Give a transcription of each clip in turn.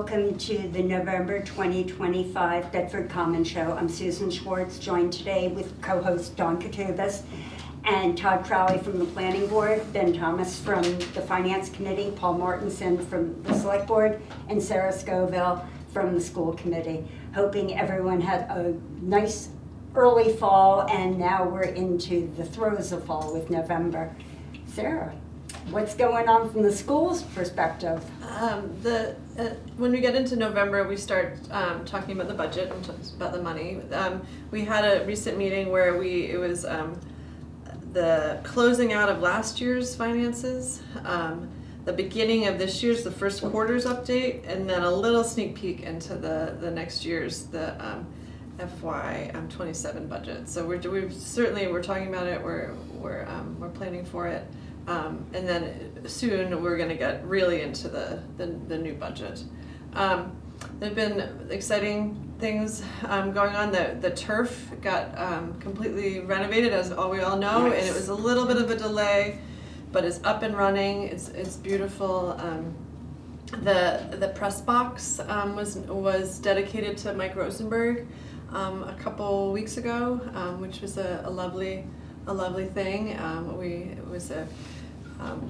welcome to the November 2025 Bedford Common Show. I'm Susan Schwartz, joined today with co-host Dawn Katubas and Todd Crowley from the Planning Board, Ben Thomas from the Finance Committee, Paul Martinson from the Select Board, and Sarah Scoville from the School Committee. Hoping everyone had a nice early fall, and now we're into the throes of fall with November. Sarah, what's going on from the school's perspective? When we get into November, we start talking about the budget and about the money. We had a recent meeting where it was the closing out of last year's finances, the beginning of this year's, the first quarter's update, and then a little sneak peek into the next year's, the FY 27 budget. So we're talking about it. We're planning for it. And then soon we're going to get really into the new budget. There have been exciting things going on. The turf got completely renovated, as we all know, Nice. and it was a little bit of a delay, but it's up and running. It's beautiful. The press box was dedicated to Mike Rosenberg a couple weeks ago, which was a lovely thing.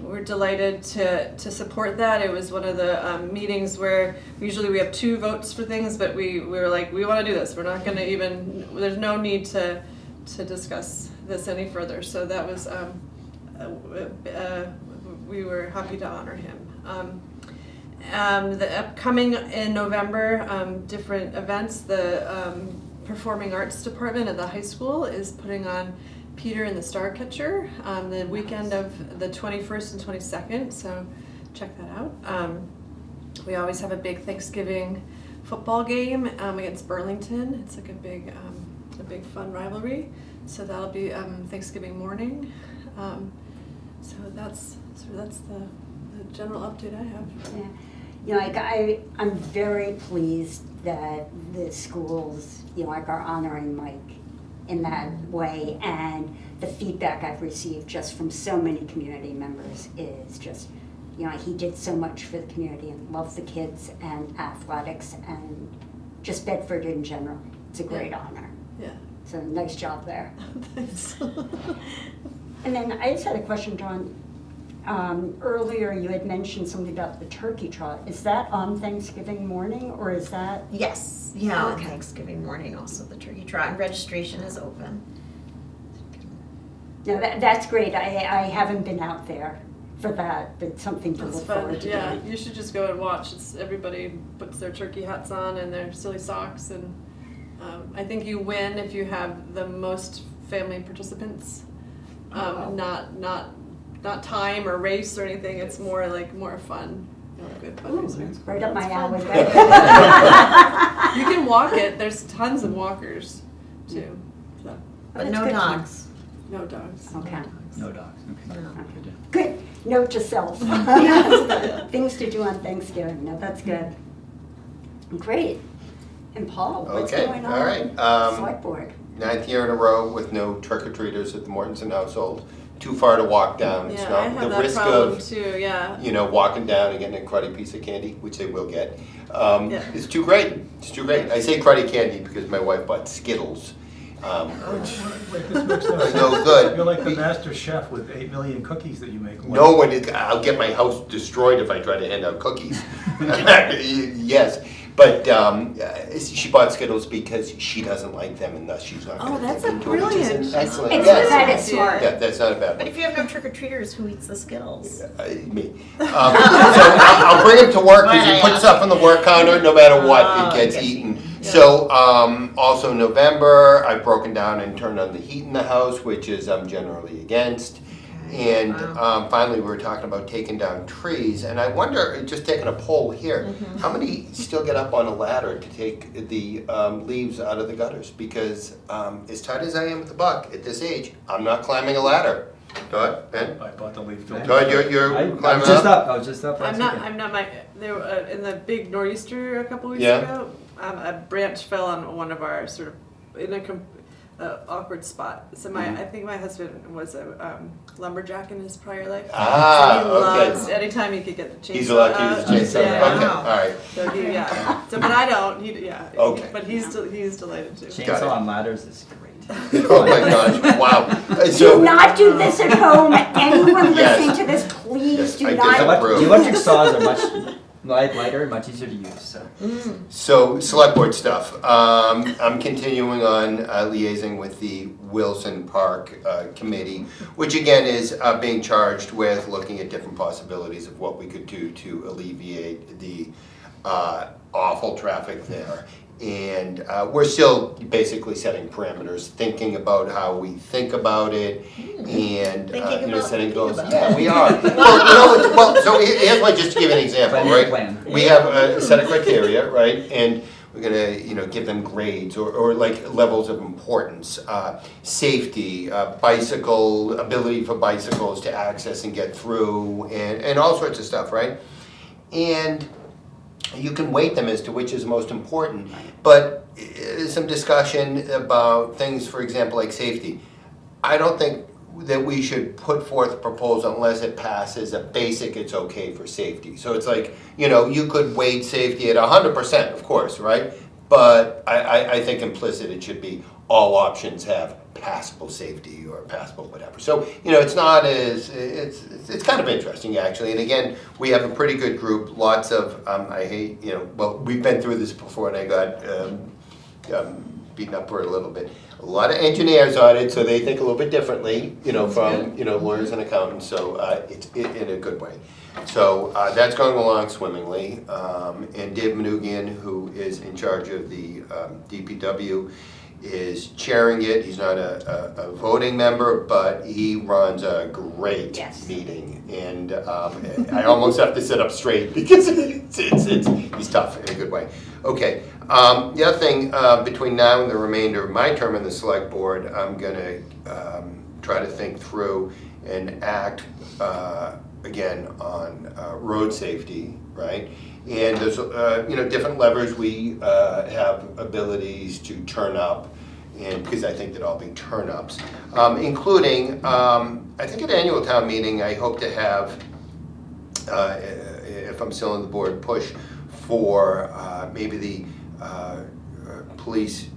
We're delighted to support that. It was one of the meetings where usually we have 2 votes for things, but we were like, we want to do this. We're not going to there's no need to discuss this any further. So that was, we were happy to honor him. The upcoming in November, different events. The Performing Arts Department at the high school is putting on Peter and the Starcatcher the weekend of the 21st and 22nd, so check that out. We always have a big Thanksgiving football game against Burlington. It's like a big fun rivalry, so that'll be Thanksgiving morning. So that's the general update I have. Yeah. You know, I'm very pleased that the schools, are honoring Mike in that way, and the feedback I've received just from so many community members is just, he did so much for the community and loved the kids and athletics and just Bedford in general. It's a great honor. Yeah. So nice job there. Thanks. And then I just had a question, Dawn. Earlier you had mentioned something about the turkey trot. Is that on Thanksgiving morning, or is that? Yes, yeah, on Okay. Thanksgiving morning also the turkey trot, and registration is open. No, that's great. I haven't been out there for that, but something to It's look fun. forward to. Yeah, you should just go and watch. Everybody puts their turkey hats on and their silly socks, and I think you win if you have the most family participants. Not time or race or anything. It's more fun. Good fundraiser. Right up my alley. You can walk it. There's tons of walkers too. So But that's no good to know. dogs. no dogs. Okay. No dogs, okay. No. Good. Note to self. Things to do on Thanksgiving. No, that's good. Great. And Paul, what's Okay, going on? all right. Select board. 9th year in a row with no trick-or-treaters at the Mortensen household. Too far to walk down. It's Yeah, I not have the that risk problem of, too. Yeah. walking down and getting a cruddy piece of candy, which they will get. Yeah. It's too great. It's too great. I say cruddy candy because my wife bought Skittles, which Wait, this makes no are sense. no good. You're like the master chef with 8 million cookies that you make. No one is, I'll get my house destroyed if I try to hand out cookies. Yes, but she bought Skittles because she doesn't like them, and thus she's not Oh, going to that's take a them to it, which is brilliant. excellent. It's Yes. that is smart. Yeah, that's not a bad But one. if you have no trick-or-treaters, who eats the Skittles? Me. So I'll bring him to work because he Right, puts yeah. stuff on the work counter, no matter what, Oh, it gets it gets eaten. eaten. So also November, I've broken down and turned on the heat in the house, which is I'm generally against. And Wow. finally, we were talking about taking down trees, and I wonder, just taking a poll here, how many still get up on a ladder to take the leaves out of the gutters? Because as tight as I am with the buck at this age, I'm not climbing a ladder. Todd, Ben? I bought the leaf filter. Todd, you're I'm climbing just up? up. I was just up. last weekend. I'm not. There in the big nor'easter a couple weeks Yeah. ago, a branch fell on one of our awkward spot. So I think my husband was a lumberjack in his prior life. Ah, so he okay. loves anytime he could get the chainsaw. He's allowed to use a out. chainsaw. Yeah. Okay, Wow. all right. So he, yeah. So, but I don't. Okay. But he's delighted to. Got it. Chainsaw on ladders is great. Oh my gosh! Wow. Do So not do this at home. Anyone Yes. listening to this, please Yes, do I not. disapprove. The electric saws are much lighter and much easier to use, so. So, select board stuff. I'm continuing on liaising with the Wilson Park Committee, which again is being charged with looking at different possibilities of what we could do to alleviate the awful traffic there. And we're still basically setting parameters, thinking about how we think about it, and Thinking about setting thinking goals. about Yeah, it. we are. Well, so here's one, just to give you an example, Plan, right? plan. We have a set of criteria, right? And we're gonna, give them grades or like levels of importance. Safety, bicycle, ability for bicycles to access and get through, and all sorts of stuff, right? And you can weight them as to which is most important, but some discussion about things, for example, like safety. I don't think that we should put forth a proposal unless it passes a basic, it's okay for safety. So it's like, you could weight safety at 100%, of course, right? But I think implicit it should be all options have passable safety or passable whatever. So, it's not as, it's kind of interesting actually. And again, we have a pretty good group, lots of, we've been through this before and I got beaten up for it a little bit. A lot of engineers on it, so they think a little bit differently, from, lawyers and accountants, so it's in a good way. So that's going along swimmingly. And Dave Manugian, who is in charge of the DPW, is chairing it. He's not a voting member, but he runs a great Yes. meeting. And I almost have to sit up straight because he's tough in a good way. Okay, the other thing, between now and the remainder of my term in the select board, I'm gonna try to think through and act again on road safety, right? And there's different levers we have abilities to turn up, and because I think that all be turn ups, including I think at annual town meeting I hope to have, if I'm still on the board, push for maybe the police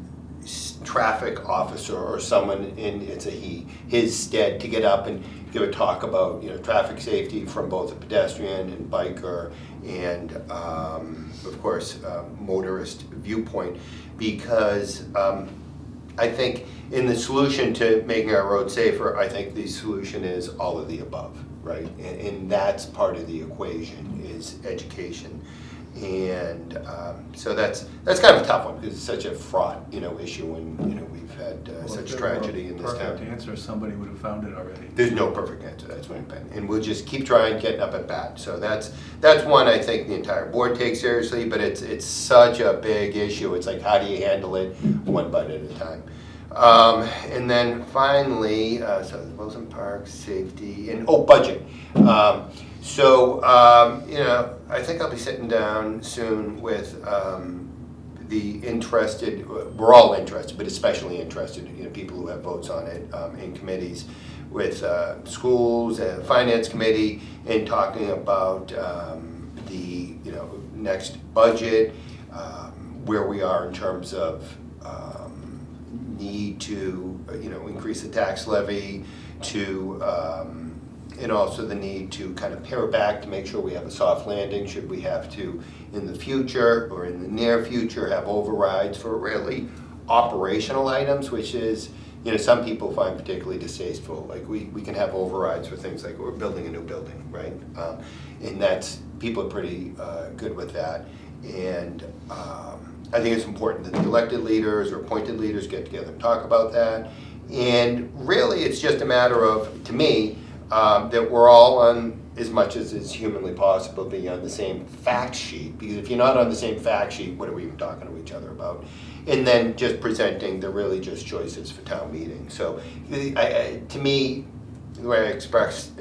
traffic officer or someone in, it's a he, his stead, to get up and give a talk about traffic safety from both a pedestrian and biker and of course motorist viewpoint, because I think in the solution to making our roads safer, I think the solution is all of the above, right? And that's part of the equation is education. And so that's kind of a tough one because it's such a fraught issue, and we've had such tragedy in this town. Perfect answer, somebody would have found it already. There's no perfect answer, that's what I'm saying. And we'll just keep trying, getting up at bat. So that's one I think the entire board takes seriously, but it's such a big issue. It's like, how do you handle it one bite at a time? And then finally, so the Wilson Park, safety, and budget. I think I'll be sitting down soon with the interested, we're all interested, but especially interested, people who have votes on it in committees, with schools and finance committee, and talking about the next budget, where we are in terms of need to increase the tax levy, to and also the need to kind of pare back to make sure we have a soft landing should we have to in the future or in the near future have overrides for really operational items, which is some people find particularly distasteful. Like we can have overrides for things like we're building a new building, right? And that's, people are pretty good with that. And I think it's important that the elected leaders or appointed leaders get together and talk about that. And really it's just a matter of, to me, that we're all on, as much as is humanly possible, be on the same fact sheet. Because if you're not on the same fact sheet, what are we even talking to each other about? And then just presenting the really just choices for town meeting. So to me, the way I expressed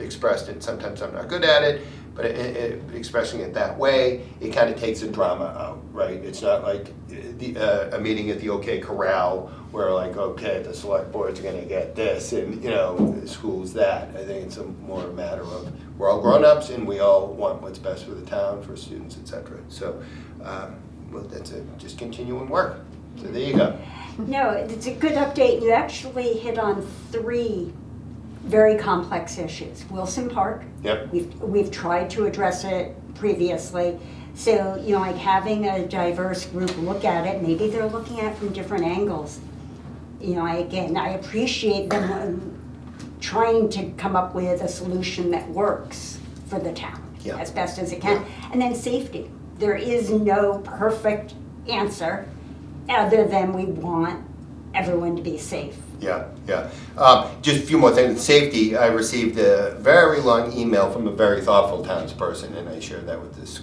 it, sometimes I'm not good at it, but expressing it that way, it kind of takes the drama out, right? It's not like a meeting at the OK Corral where like, okay, the select board's gonna get this and, the school's that. I think it's more a matter of we're all grown-ups and we all want what's best for the town, for students, et cetera. So, well, that's just continuing work. So there you go. No, it's a good update. You actually hit on 3 very complex issues. Wilson Park. Yep. We've tried to address it previously. So, like having a diverse group look at it, maybe they're looking at it from different angles. I appreciate them trying to come up with a solution that works for the town as best as it can. And then safety. There is no perfect answer other than we want everyone to be safe. Yeah. Just a few more things. Safety, I received a very long email from a very thoughtful townsperson, and I shared that with this,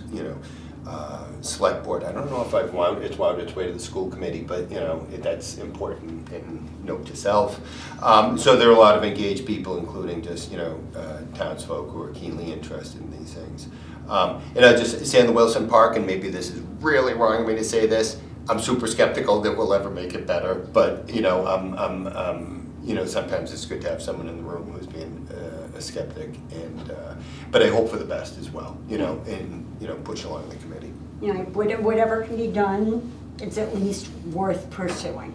select board. I don't know if it's wound its way to the school committee, but, that's important and note to self. So there are a lot of engaged people, including just, townsfolk who are keenly interested in these things. And I'll just say in the Wilson Park, and maybe this is really wrong of me to say this, I'm super skeptical that we'll ever make it better, but sometimes it's good to have someone in the room who's being a skeptic, and but I hope for the best as well, and push along the committee. Whatever can be done, it's at least worth pursuing.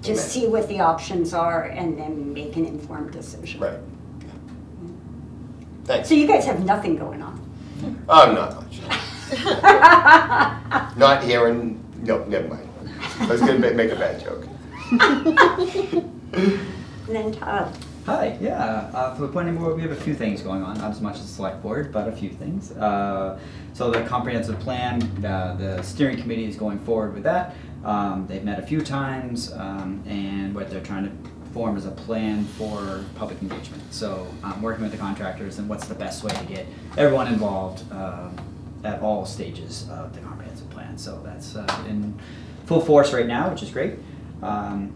Just Amen. see what the options are and then make an informed decision. Right. Yeah. Thanks. So you guys have nothing going on. Not much. Not here and no, never mind. I was going to make a bad joke. And then Todd. Hi, yeah. For the planning board, we have a few things going on. Not as much as the select board, but a few things. So the comprehensive plan, the steering committee is going forward with that. They've met a few times, and what they're trying to form is a plan for public engagement. So working with the contractors and what's the best way to get everyone involved at all stages of the comprehensive plan. So that's in full force right now, which is great.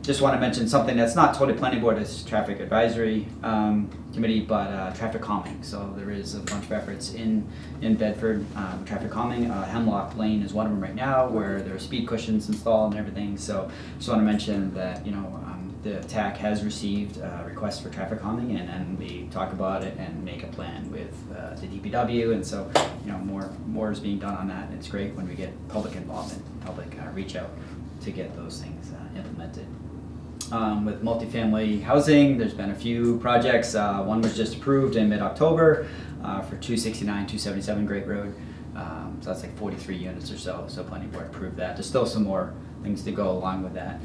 Just want to mention something that's not totally planning board, it's traffic advisory committee, but traffic calming. So there is a bunch of efforts in Bedford, traffic calming. Hemlock Lane is one of them right now, where there are speed cushions installed and everything. So just want to mention that the TAC has received requests for traffic calming, and we talk about it and make a plan with the DPW, and so more is being done on that. And it's great when we get public involvement, public reach out to get those things implemented. With multifamily housing, there's been a few projects. One was just approved in mid-October for 269, 277 Great Road. So that's like 43 units or so. So planning board approved that. There's still some more things to go along with that.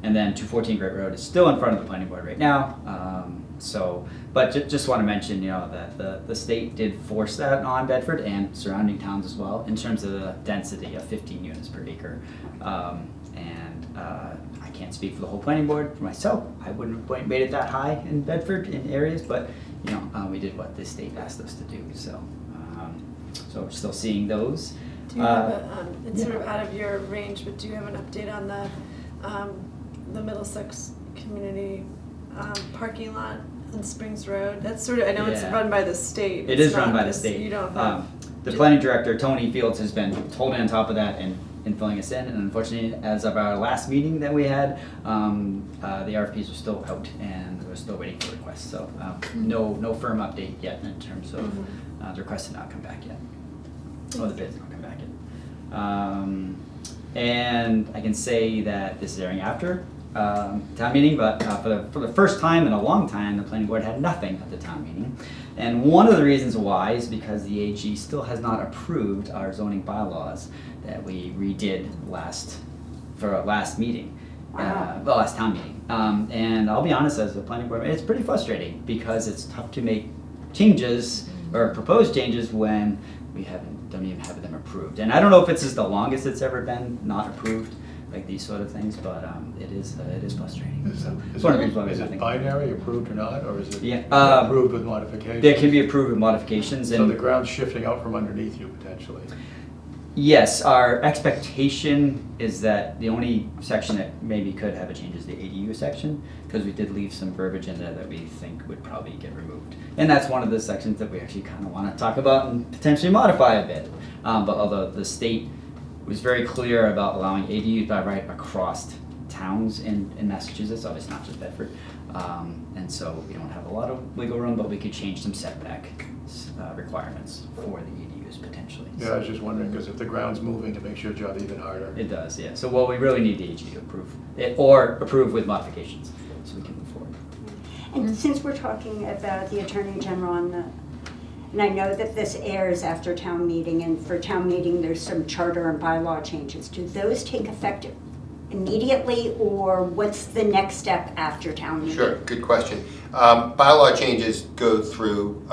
And then 214 Great Road is still in front of the planning board right now. But just want to mention, that the state did force that on Bedford and surrounding towns as well in terms of the density of 15 units per acre. I can't speak for the whole planning board. For myself, I wouldn't have made it that high in Bedford in areas, but we did what the state asked us to do. So we're still seeing those. Do you have it's sort of out of your range, but do you have an update on the Middlesex community parking lot on Springs Road? That's sort of, I know it's run by the state. It is run by the state. You don't have, the planning director, Tony Fields, has been totally on top of that and filling us in. And unfortunately, as of our last meeting that we had, the RFPs were still out and we're still waiting for requests. So no firm update yet in terms of the requests have not come back yet. Or the bids have not come back yet. And I can say that this is airing after town meeting, but for the first time in a long time, the planning board had nothing at the town meeting. And one of the reasons why is because the AG still has not approved our zoning bylaws that we redid for our last meeting, last town meeting. And I'll be honest, as a planning board, it's pretty frustrating because it's tough to make changes or propose changes when we don't even have them approved. And I don't know if it's the longest it's ever been not approved, like these sort of things, but it is frustrating. Is it binary, approved or not, or is it approved with modifications? They can be approved with modifications. So the ground's shifting out from underneath you potentially. Yes, our expectation is that the only section that maybe could have a change is the ADU section, because we did leave some verbiage in there that we think would probably get removed. And that's one of the sections that we actually kind of want to talk about and potentially modify a bit. But although the state was very clear about allowing ADUs by right across towns in Massachusetts, obviously not just Bedford. And so we don't have a lot of wiggle room, but we could change some setback requirements for the ADUs potentially. Yeah, I was just wondering, because if the ground's moving, it makes your job even harder. It does, yeah. So what we really need the AG to approve it, or approve with modifications, so we can move forward. And since we're talking about the Attorney General and I know that this airs after town meeting, and for town meeting, there's some charter and bylaw changes. Do those take effect immediately, or what's the next step after town meeting? Sure, good question. Bylaw changes go through,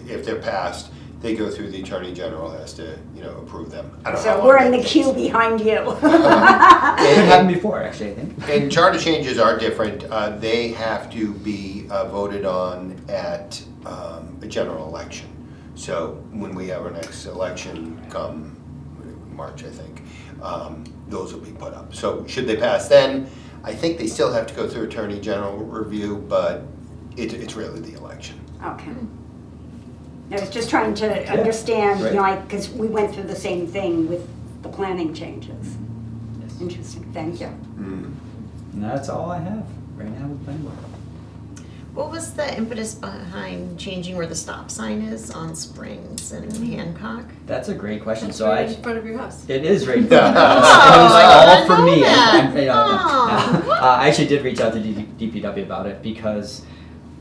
if they're passed, they go through the Attorney General has to, approve them. I don't know how So long we're in that the takes. queue behind you. It happened before, actually, I think. And charter changes are different. They have to be voted on at a general election. So when we have our next election come March, I think, those will be put up. So should they pass then, I think they still have to go through Attorney General review, but it's really the election. Okay. I was just trying to understand, because we went through the same thing with the planning changes. Yes. Interesting, thank you. And that's all I have right now with planning board. What was the impetus behind changing where the stop sign is on Springs and Hancock? That's a great question. It's So right in front of your house. it is right. It was I all for didn't me. know that. I actually did reach out to DPW about it because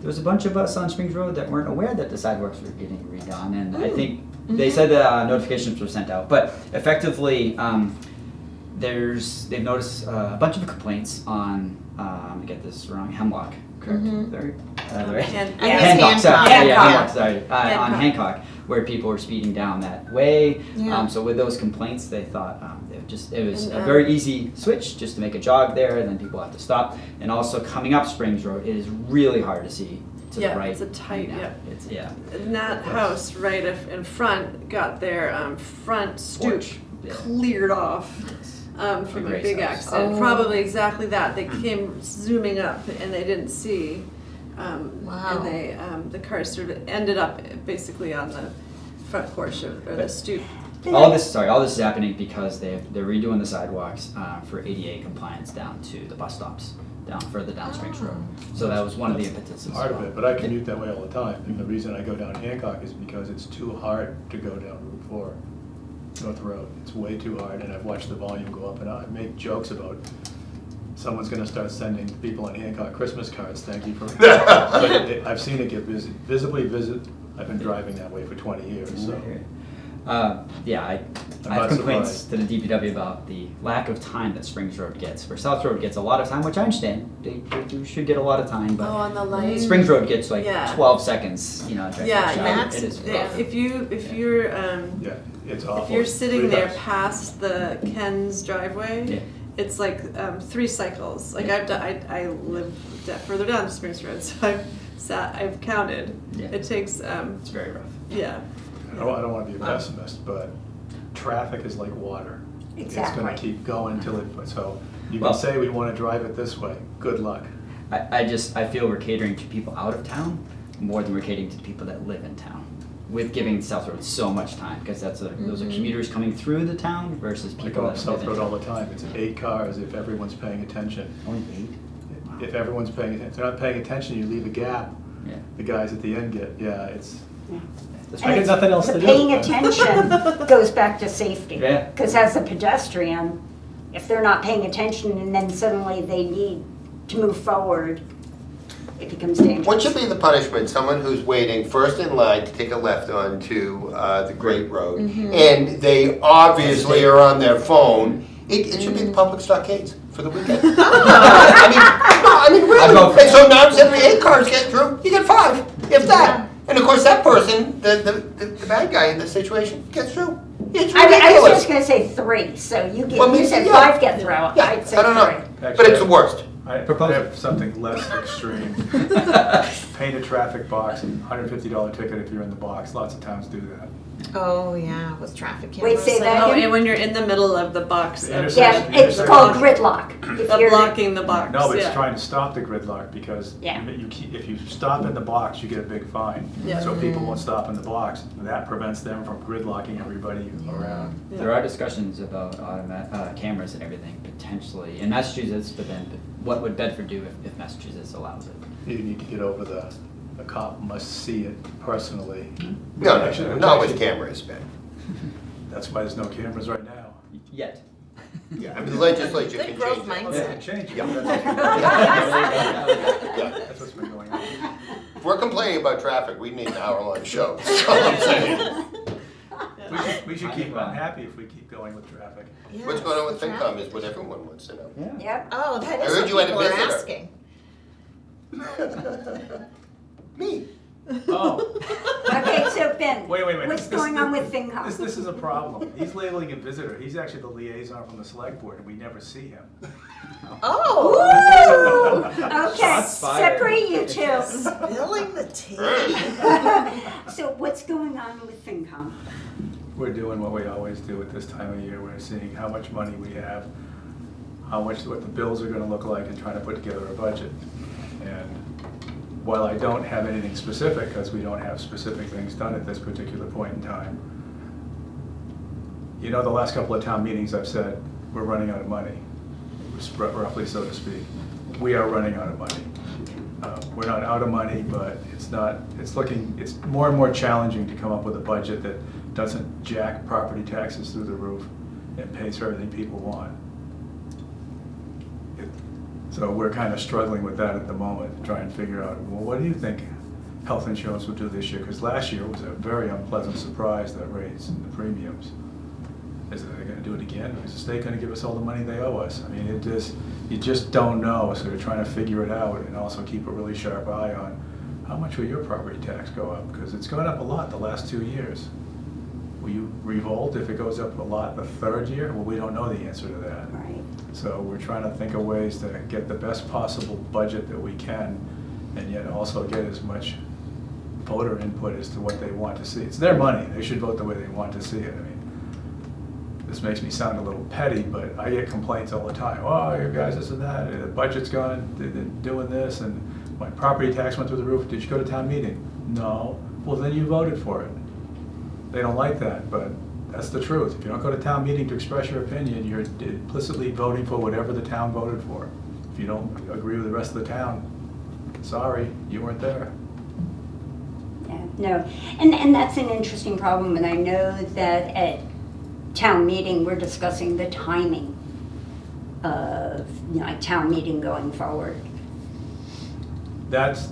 there was a bunch of us on Springs Road that weren't aware that the sidewalks were getting redone, and I think they said that notifications were sent out. But effectively, they've noticed a bunch of complaints on I get this wrong, Hemlock, correct? Right? And- Hancock, sorry. Hancock. Yeah, Hancock, sorry. On Hancock. Hancock, where people were speeding down that way. Yeah. So with those complaints, they thought it was And, a very easy switch just to make a jog there, and then people have to stop. And also coming up Springs Road, it is really hard to see to Yeah, the right. it's a tight, now. yeah. It's And that house right in front got their front stoop Porch, yeah. cleared off Yes. from a Grace big house. accident. Oh. Probably exactly that. They came zooming up and they didn't see. Wow. And they the car sort of ended up basically on the front porch or the stoop. All this is happening because they're redoing the sidewalks for ADA compliance down to the bus stops, further down Springs Road. So that was one of the impetuses. Part of it, but I commute that way all the time, and the reason I go down Hancock is because it's too hard to go down Route 4, North Road. It's way too hard, and I've watched the volume go up, and I make jokes about someone's gonna start sending people on Hancock Christmas cards, thank you for, but I've seen it get visibly visit. I've been driving that way for 20 years, so. Yeah, I I'm have not complaints surprised. to the DPW about the lack of time that Springs Road gets, where South Road gets a lot of time, which I understand. They should get a lot of time, Oh, but on the light. Springs Road gets like Yeah. 12 seconds, directed Yeah, shot. that's- It is Yeah, rough. if you're Yeah, it's awful. if you're sitting Three there times. past the Ken's driveway, Yeah. it's like 3 cycles. Like Yeah. I've done, I live further down Springs Road, so I've counted. Yeah. It takes It's very rough. yeah. I don't wanna be a pessimist, but traffic is like water. It's Exactly. gonna keep going till so you Well- can say we wanna drive it this way, good luck. I feel we're catering to people out of town more than we're catering to the people that live in town. With giving South Road so much time, because those are commuters coming through the town versus I people go that up live South in Road town. all the time, it's 8 cars if everyone's paying attention. Only 8? Wow. If everyone's paying attention, if they're not paying attention, you leave a gap, Yeah. the guys at the end get, it's, That's I right. got nothing else to The do. paying attention goes back to safety. Yeah. Because as a pedestrian, if they're not paying attention and then suddenly they need to move forward, it becomes dangerous. What should be the punishment? Someone who's waiting first in line to take a left onto the Great Road, and they obviously are on their phone. It should be the public stockades for the weekend. I mean, I'd go for really. And so now instead of 8 cars getting through, you get 5, if that. And of course, that person, the bad guy in this situation, gets through. It's I was ridiculous. just gonna say 3, so Well, you said yeah. 5 get through, Yeah, I'd say I don't know. 3. But it's the worst. I Proposal. have something less extreme. Paint a traffic box, and $150 ticket if you're in the box, lots of towns do that. Oh, yeah, with traffic Wait, cameras. say that Oh, again? and when you're in the middle of the box, The of intersection. Yeah, it's called gridlock. If of you're- blocking the box. No, but it's yeah. trying to stop the gridlock because Yeah. if you stop in the box, you get a big fine. Yeah. So people won't stop in the box. That prevents them from gridlocking everybody around. Yeah. There are discussions about cameras and everything potentially in Massachusetts, but then what would Bedford do if Massachusetts allows it? You need to get over the cop must see it personally. No, Actually- not with cameras, Ben. That's why there's no cameras right now. Yet. Yeah, I mean, the legislature Good can growth change it. Well, they mindset. can change it. Yeah. Yeah, that's what's been going on. If we're complaining about traffic, we need an hour-long show. That's all I'm saying. We should keep unhappy if we keep going with traffic. Yeah, What's going on with the FinCom traffic. is what everyone wants to know. Yeah. Yep. Oh, that I is heard what you had a people are visitor. asking. Me. Oh, Okay, so Ben, wait. what's This- going on with This FinCom? is a problem. He's labeling a visitor. He's actually the liaison from the select board, and we never see him. Oh, Okay, Shots fired. separate you two. spilling the tea. So what's going on with FinCom? We're doing what we always do at this time of year. We're seeing how much money we have, what the bills are gonna look like, and trying to put together a budget. And while I don't have anything specific, because we don't have specific things done at this particular point in time, you know, the last couple of town meetings I've said, we're running out of money, roughly so to speak. We are running out of money. We're not out of money, but it's more and more challenging to come up with a budget that doesn't jack property taxes through the roof and pays for everything people want. So we're kind of struggling with that at the moment, to try and figure out, well, what do you think health insurance would do this year? Because last year was a very unpleasant surprise, that raise in the premiums. Is they going to do it again? Is the state going to give us all the money they owe us? I mean, you just don't know, so we're trying to figure it out and also keep a really sharp eye on how much will your property tax go up? Because it's gone up a lot the last 2 years. Will you revolt if it goes up a lot the third year? Well, we don't know the answer to that. Right. So we're trying to think of ways to get the best possible budget that we can, and yet also get as much voter input as to what they want to see. It's their money, they should vote the way they want to see it. I mean, this makes me sound a little petty, but I get complaints all the time. Oh, you guys, this and that, the budget's gone, they're doing this, and my property tax went through the roof. Did you go to town meeting? No. Well, then you voted for it. They don't like that, but that's the truth. If you don't go to town meeting to express your opinion, you're implicitly voting for whatever the town voted for. If you don't agree with the rest of the town, sorry, you weren't there. Yeah, no, and that's an interesting problem, and I know that at town meeting, we're discussing the timing of, town meeting going forward. That's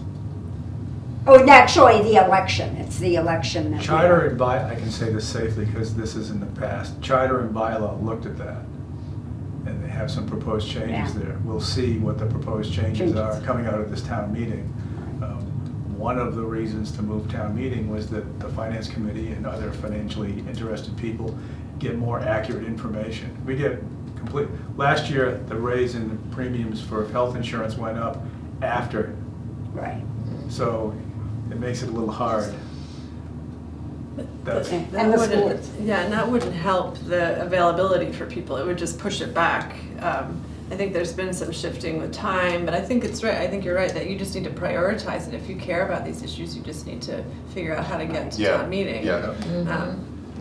Oh, actually, the election, it's the election that. charter and by, I can say this safely because this is in the past. Charter and bylaw looked at that, and they have some proposed changes Yeah. there. We'll see what the proposed changes are Changes. coming out of this town meeting. One of the reasons to move town meeting was that the finance committee and other financially interested people get more accurate information. We get last year, the raise in the premiums for health insurance went up after, Right. so it makes it a little hard. That's, And the wouldn't, schools. yeah, and that wouldn't help the availability for people. It would just push it back. I think there's been some shifting with time, but I think it's right. I think you're right that you just need to prioritize it. If you care about these issues, you just need to figure out how to get to town meeting. Yeah.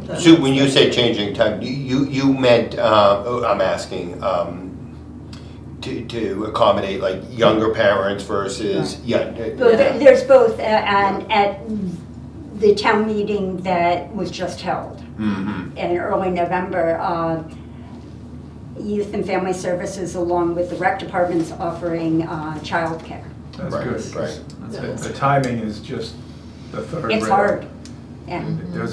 So So when you say changing time, you meant, I'm asking, to accommodate like younger parents versus, Well, there's both, and at the town meeting that was just held Mhm. in early November, Youth and Family Services, along with the rec department's offering childcare. that's Right, good. right. The timing is just the third rail. It's hard, yeah.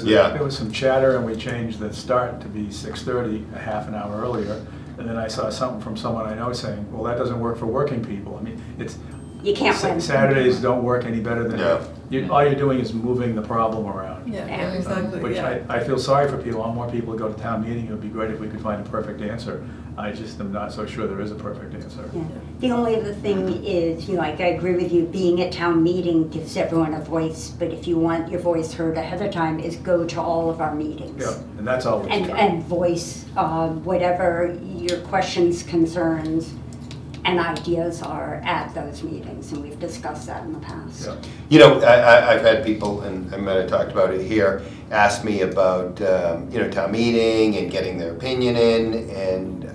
Yeah. There was some chatter and we changed the start to be 6:30, a half an hour earlier. And then I saw something from someone I know saying, well, that doesn't work for working people. I mean, You can't win. Saturdays don't work any better than, No. all you're doing is moving the problem around. Yeah, Yeah. exactly, Which yeah. I feel sorry for people. I want more people to go to town meeting. It would be great if we could find a perfect answer. I just am not so sure there is a perfect answer. Yeah. The only other thing is, like, I agree with you, being at town meeting gives everyone a voice, but if you want your voice heard ahead of time, is go to all of our meetings. Yeah, and that's always true. And voice whatever your questions, concerns, and ideas are at those meetings, and we've discussed that in the past. Yeah. You know, I've had people, and I might have talked about it here, ask me about, town meeting and getting their opinion in, and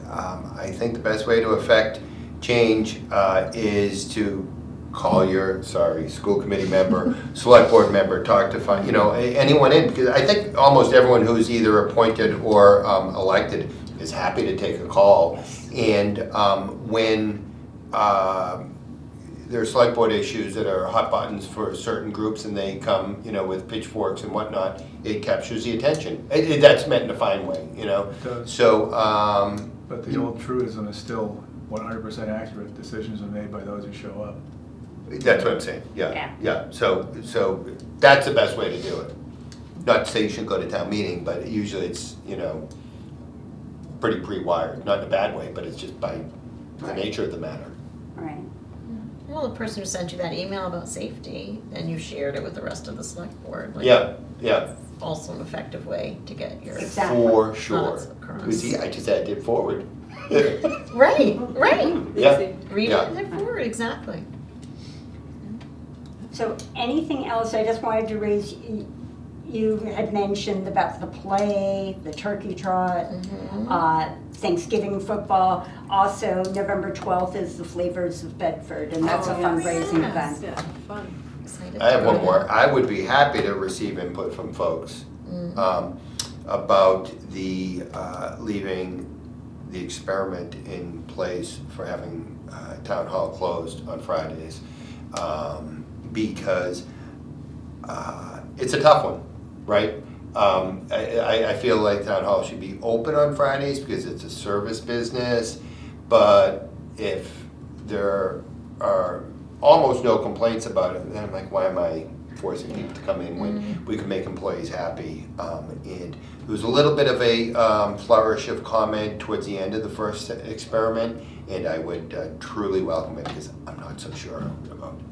I think the best way to affect change is to call your, school committee member, select board member, talk to, anyone in, because I think almost everyone who's either appointed or elected is happy to take a call. And when there are select board issues that are hot buttons for certain groups and they come, with pitchforks and whatnot, it captures the attention. That's meant in a fine way, It does. So, But the old truism is still 100% accurate. Decisions are made by those who show up. that's what I'm saying, yeah. So that's the best way to do it. Not to say you shouldn't go to town meeting, but usually it's, pretty pre-wired, not in a bad way, but it's just by the nature of the matter. Right. Well, the person who sent you that email about safety, and you shared it with the rest of the select board. like, Yeah, Also an effective way to get your. Exactly. for sure. Thoughts across. You see, I just added it forward. Right, right. Yeah. Easy. Read Yeah. it and then forward, exactly. So anything else, I just wanted to raise, you had mentioned about the play, the turkey trot, Thanksgiving football. Also, November 12th is the Flavors of Bedford, and that's a Oh, yes. fundraising Yes. event. Yeah, fun. Excited. I have to one go. more. I would be happy to receive input from folks about the leaving the experiment in place for having town hall closed on Fridays, because it's a tough one, right? I feel like town hall should be open on Fridays because it's a service business, but if there are almost no complaints about it, then I'm like, why am I forcing people to come in when we can make employees happy? And there was a little bit of a flourish of comment towards the end of the first experiment, and I would truly welcome it because I'm not so sure about it.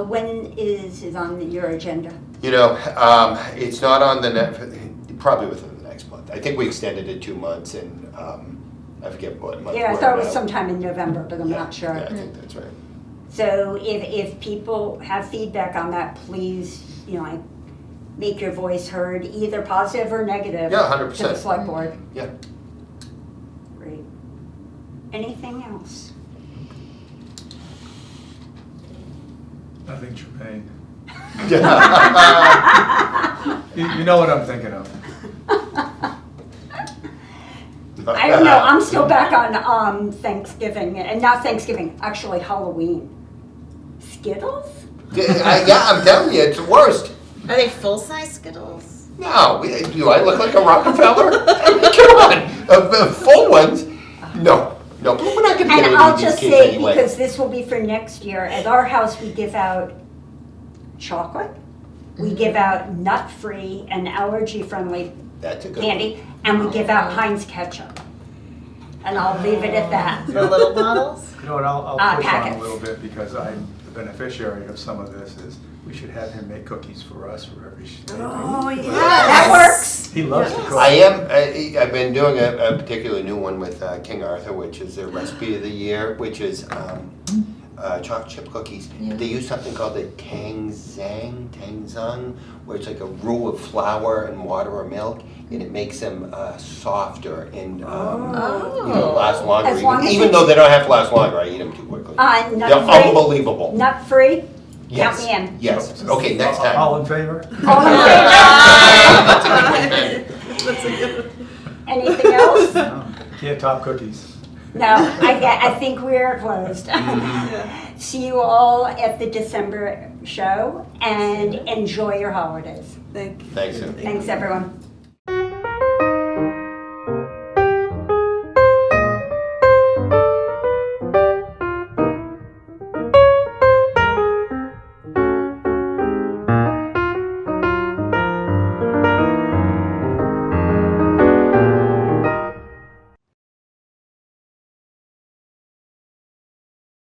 When is it on your agenda? It's not on the probably within the next month. I think we extended it 2 months, and I forget what month. Yeah, I we're thought it was now. sometime in November, but I'm not sure. Yeah, I think that's right. So if people have feedback on that, please, make your voice heard, either positive or negative. Yeah, To the 100%. select board. Yeah. Great. Anything else? Nothing germane. You know what I'm thinking of. I don't know, I'm still back on Thanksgiving, and not Thanksgiving, actually Halloween. Skittles? I'm telling you, it's the worst. Are they full-size Skittles? No, do I look like a Rockefeller? I mean, come on, full ones? No, but we're not gonna get And any I'll of these just kids say, anyway. because this will be for next year, at our house, we give out chocolate, we give out nut-free and allergy-friendly That's a good one. candy, and we give out Heinz ketchup. And I'll leave it at that. The little bottles? You know what, I'll push on a Packets. little bit because I'm the beneficiary of some of this is we should have him make cookies for us for every state. Oh, yeah, that works. He loves to cook. I've been doing a particularly new one with King Arthur, which is their recipe of the year, which is chocolate chip cookies. Yeah. They use something called the Tangzang, where it's like a roux of flour and water or milk, and it makes them softer and last longer. As long as Even it's- though they don't have to last longer, I eat them too quickly. They're Nut-free, unbelievable. nut-free, count Yes. me in. Yes. Okay, next time. All in favor? All in favor? That's a good. Anything else? No, can't top cookies. No, I think we're closed. See you all at the December show, and enjoy your holidays. Thank you. Thanks, Sue. Thanks, everyone.